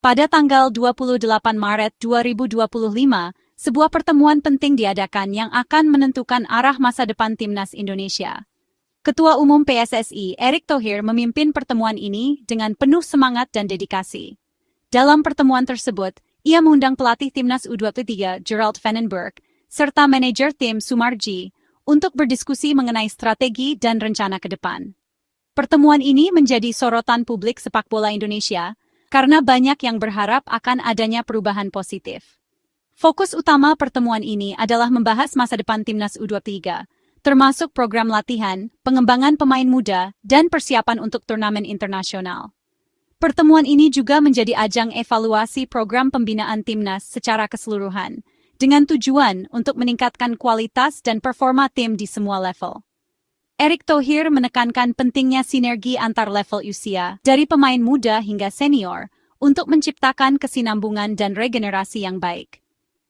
Pada tanggal 28 Maret 2025, sebuah pertemuan penting diadakan yang akan menentukan arah masa depan Timnas Indonesia. Ketua Umum PSSI, Erick Thohir, memimpin pertemuan ini dengan penuh semangat dan dedikasi. Dalam pertemuan tersebut, ia mengundang pelatih Timnas U23 Gerald Vandenberg, serta manajer tim Sumarji, untuk berdiskusi mengenai strategi dan rencana ke depan. Pertemuan ini menjadi sorotan publik sepak bola Indonesia, karena banyak yang berharap akan adanya perubahan positif. Fokus utama pertemuan ini adalah membahas masa depan Timnas U23, termasuk program latihan, pengembangan pemain muda, dan persiapan untuk turnamen internasional. Pertemuan ini juga menjadi ajang evaluasi program pembinaan Timnas secara keseluruhan, dengan tujuan untuk meningkatkan kualitas dan performa tim di semua level. Erick Thohir menekankan pentingnya sinergi antar level usia, dari pemain muda hingga senior, untuk menciptakan kesinambungan dan regenerasi yang baik.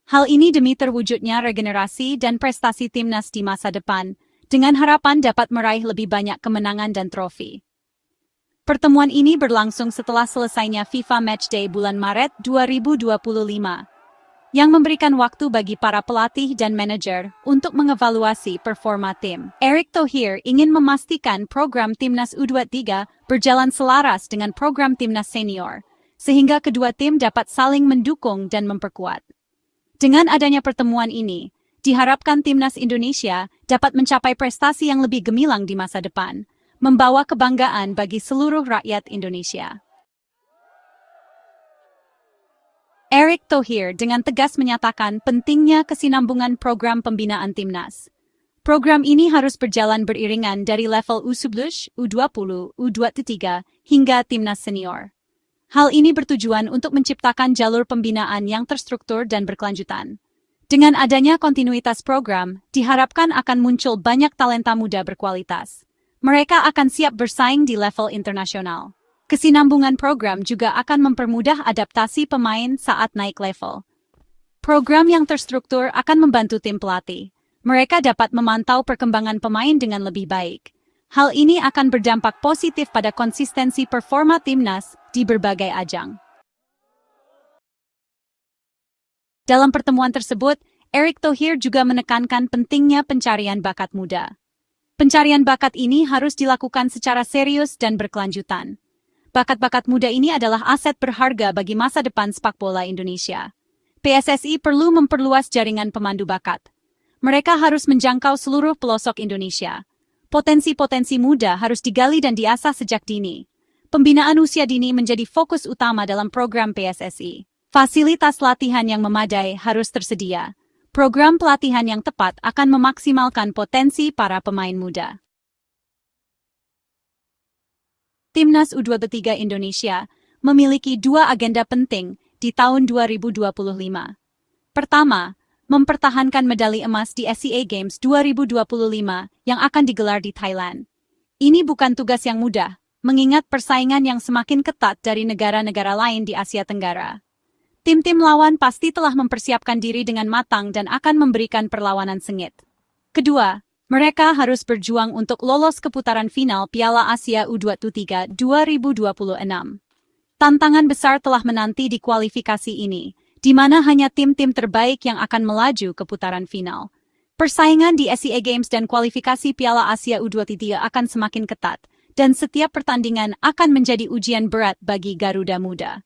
Hal ini demi terwujudnya regenerasi dan prestasi Timnas di masa depan, dengan harapan dapat meraih lebih banyak kemenangan dan trofi. Pertemuan ini berlangsung setelah selesainya FIFA Matchday bulan Maret 2025, yang memberikan waktu bagi para pelatih dan manajer untuk mengevaluasi performa tim. Erick Thohir ingin memastikan program Timnas U23 berjalan selaras dengan program Timnas Senior, sehingga kedua tim dapat saling mendukung dan memperkuat. Dengan adanya pertemuan ini, diharapkan Timnas Indonesia dapat mencapai prestasi yang lebih gemilang di masa depan, membawa kebanggaan bagi seluruh rakyat Indonesia. Erick Thohir dengan tegas menyatakan pentingnya kesinambungan program pembinaan Timnas. Program ini harus berjalan beriringan dari level U11, U20, U23, hingga Timnas Senior. Hal ini bertujuan untuk menciptakan jalur pembinaan yang terstruktur dan berkelanjutan. Dengan adanya kontinuitas program, diharapkan akan muncul banyak talenta muda berkualitas. Mereka akan siap bersaing di level internasional. Kesinambungan program juga akan mempermudah adaptasi pemain saat naik level. Program yang terstruktur akan membantu tim pelatih. Mereka dapat memantau perkembangan pemain dengan lebih baik. Hal ini akan berdampak positif pada konsistensi performa Timnas di berbagai ajang. Dalam pertemuan tersebut, Erick Thohir juga menekankan pentingnya pencarian bakat muda. Pencarian bakat ini harus dilakukan secara serius dan berkelanjutan. Bakat-bakat muda ini adalah aset berharga bagi masa depan sepak bola Indonesia. PSSI perlu memperluas jaringan pemandu bakat. Mereka harus menjangkau seluruh pelosok Indonesia. Potensi-potensi muda harus digali dan diasah sejak dini. Pembinaan usia dini menjadi fokus utama dalam program PSSI. Fasilitas latihan yang memadai harus tersedia. Program pelatihan yang tepat akan memaksimalkan potensi para pemain muda. Timnas U23 Indonesia memiliki dua agenda penting di tahun 2025. Pertama, mempertahankan medali emas di SEA Games 2025 yang akan digelar di Thailand. Ini bukan tugas yang mudah, mengingat persaingan yang semakin ketat dari negara-negara lain di Asia Tenggara. Tim-tim lawan pasti telah mempersiapkan diri dengan matang dan akan memberikan perlawanan sengit. Kedua, mereka harus berjuang untuk lolos ke putaran final Piala Asia U23 2026. Tantangan besar telah menanti di kualifikasi ini, di mana hanya tim-tim terbaik yang akan melaju ke putaran final. Persaingan di SEA Games dan kualifikasi Piala Asia U23 akan semakin ketat, dan setiap pertandingan akan menjadi ujian berat bagi Garuda Muda.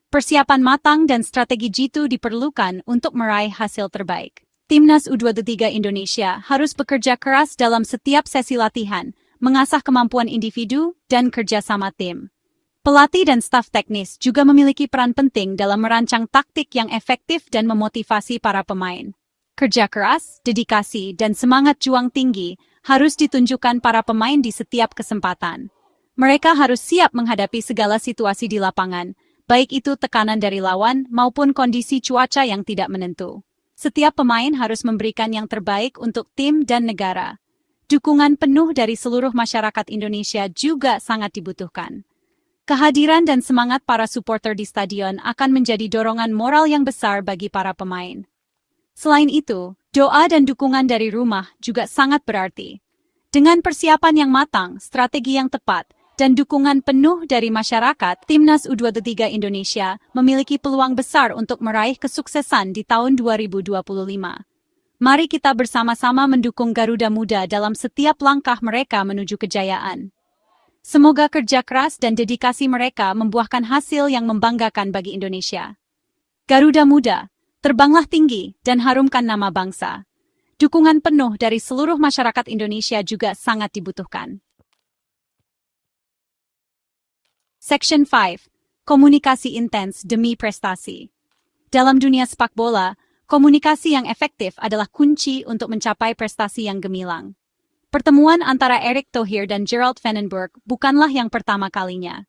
Persiapan matang dan strategi jitu diperlukan untuk meraih hasil terbaik. Timnas U23 Indonesia harus bekerja keras dalam setiap sesi latihan, mengasah kemampuan individu dan kerjasama tim. Pelatih dan staf teknis juga memiliki peran penting dalam merancang taktik yang efektif dan memotivasi para pemain. Kerja keras, dedikasi, dan semangat juang tinggi harus ditunjukkan para pemain di setiap kesempatan. Mereka harus siap menghadapi segala situasi di lapangan, baik itu tekanan dari lawan maupun kondisi cuaca yang tidak menentu. Setiap pemain harus memberikan yang terbaik untuk tim dan negara. Dukungan penuh dari seluruh masyarakat Indonesia juga sangat dibutuhkan. Kehadiran dan semangat para supporter di stadion akan menjadi dorongan moral yang besar bagi para pemain. Selain itu, doa dan dukungan dari rumah juga sangat berarti. Dengan persiapan yang matang, strategi yang tepat, dan dukungan penuh dari masyarakat, Timnas U23 Indonesia memiliki peluang besar untuk meraih kesuksesan di tahun 2025. Mari kita bersama-sama mendukung Garuda Muda dalam setiap langkah mereka menuju kejayaan. Semoga kerja keras dan dedikasi mereka membuahkan hasil yang membanggakan bagi Indonesia. Garuda Muda, terbanglah tinggi dan harumkan nama bangsa. Dukungan penuh dari seluruh masyarakat Indonesia juga sangat dibutuhkan. Section 5. Komunikasi intens demi prestasi. Dalam dunia sepak bola, komunikasi yang efektif adalah kunci untuk mencapai prestasi yang gemilang. Pertemuan antara Erick Thohir dan Gerald Vandenberg bukanlah yang pertama kalinya.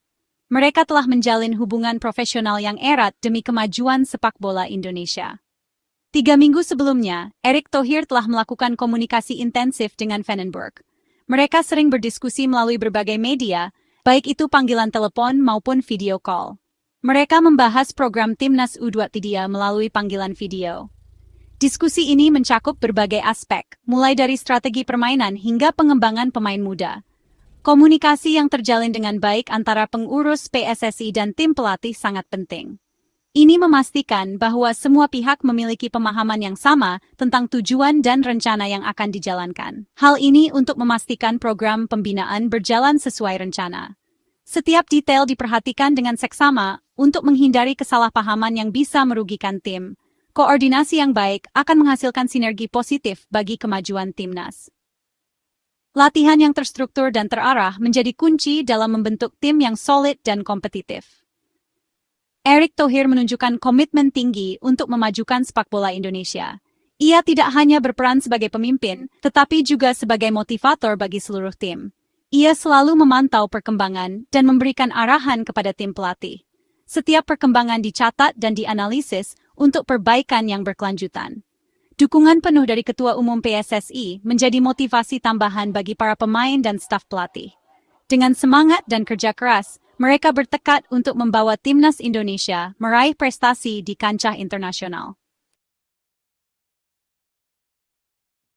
Mereka telah menjalin hubungan profesional yang erat demi kemajuan sepak bola Indonesia. 3 minggu sebelumnya, Erick Thohir telah melakukan komunikasi intensif dengan Vandenberg. Mereka sering berdiskusi melalui berbagai media, baik itu panggilan telepon maupun video call. Mereka membahas program Timnas U23 melalui panggilan video. Diskusi ini mencakup berbagai aspek, mulai dari strategi permainan hingga pengembangan pemain muda. Komunikasi yang terjalin dengan baik antara pengurus PSSI dan tim pelatih sangat penting. Ini memastikan bahwa semua pihak memiliki pemahaman yang sama tentang tujuan dan rencana yang akan dijalankan. Hal ini untuk memastikan program pembinaan berjalan sesuai rencana. Setiap detail diperhatikan dengan seksama untuk menghindari kesalahpahaman yang bisa merugikan tim. Koordinasi yang baik akan menghasilkan sinergi positif bagi kemajuan timnas. Latihan yang terstruktur dan terarah menjadi kunci dalam membentuk tim yang solid dan kompetitif. Erick Thohir menunjukkan komitmen tinggi untuk memajukan sepak bola Indonesia. Ia tidak hanya berperan sebagai pemimpin, tetapi juga sebagai motivator bagi seluruh tim. Ia selalu memantau perkembangan dan memberikan arahan kepada tim pelatih. Setiap perkembangan dicatat dan dianalisis untuk perbaikan yang berkelanjutan. Dukungan penuh dari Ketua Umum PSSI menjadi motivasi tambahan bagi para pemain dan staf pelatih. Dengan semangat dan kerja keras, mereka bertekad untuk membawa Timnas Indonesia meraih prestasi di kancah internasional.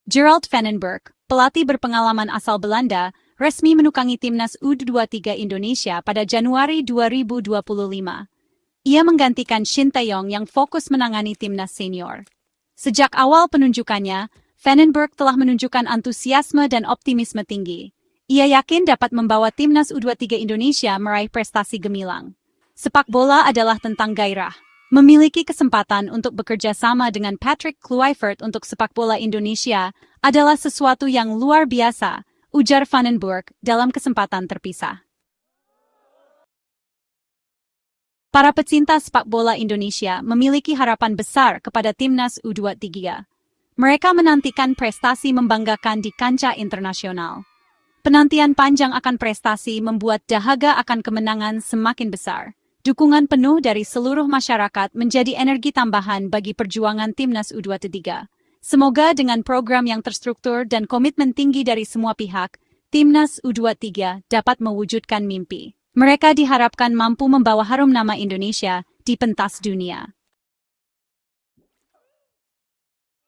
Gerald Vandenberg, pelatih berpengalaman asal Belanda, resmi menukangi Timnas U23 Indonesia pada Januari 2025. Ia menggantikan Shin Tae-yong yang fokus menangani Timnas Senior. Sejak awal penunjukannya, Vandenberg telah menunjukkan antusiasme dan optimisme tinggi. Ia yakin dapat membawa Timnas U23 Indonesia meraih prestasi gemilang. Sepak bola adalah tentang gairah. Memiliki kesempatan untuk bekerja sama dengan Patrick Kluivert untuk sepak bola Indonesia adalah sesuatu yang luar biasa, ujar Vandenberg dalam kesempatan terpisah. Para pecinta sepak bola Indonesia memiliki harapan besar kepada Timnas U23. Mereka menantikan prestasi membanggakan di kancah internasional. Penantian panjang akan prestasi membuat dahaga akan kemenangan semakin besar. Dukungan penuh dari seluruh masyarakat menjadi energi tambahan bagi perjuangan Timnas U23. Semoga dengan program yang terstruktur dan komitmen tinggi dari semua pihak, Timnas U23 dapat mewujudkan mimpi. Mereka diharapkan mampu membawa harum nama Indonesia di pentas dunia.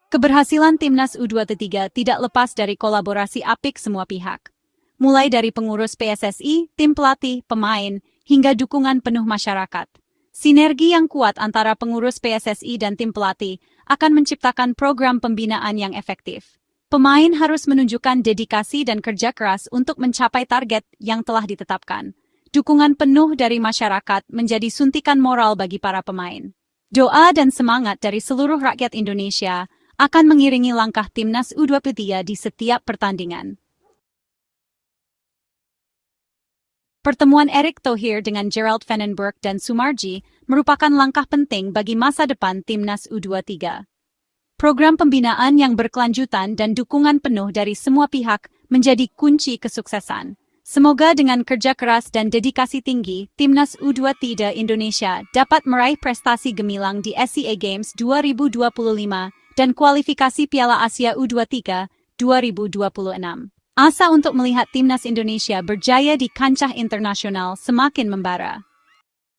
Keberhasilan Timnas U23 tidak lepas dari kolaborasi apik semua pihak. Mulai dari pengurus PSSI, tim pelatih, pemain, hingga dukungan penuh masyarakat. Sinergi yang kuat antara pengurus PSSI dan tim pelatih akan menciptakan program pembinaan yang efektif. Pemain harus menunjukkan dedikasi dan kerja keras untuk mencapai target yang telah ditetapkan. Dukungan penuh dari masyarakat menjadi suntikan moral bagi para pemain. Doa dan semangat dari seluruh rakyat Indonesia akan mengiringi langkah Timnas U23 di setiap pertandingan. Pertemuan Erick Thohir dengan Gerald Vandenberg dan Sumarji merupakan langkah penting bagi masa depan Timnas U23. Program pembinaan yang berkelanjutan dan dukungan penuh dari semua pihak menjadi kunci kesuksesan. Semoga dengan kerja keras dan dedikasi tinggi, Timnas U23 Indonesia dapat meraih prestasi gemilang di SEA Games 2025 dan kualifikasi Piala Asia U23 2026. Asa untuk melihat Timnas Indonesia berjaya di kancah internasional semakin membara.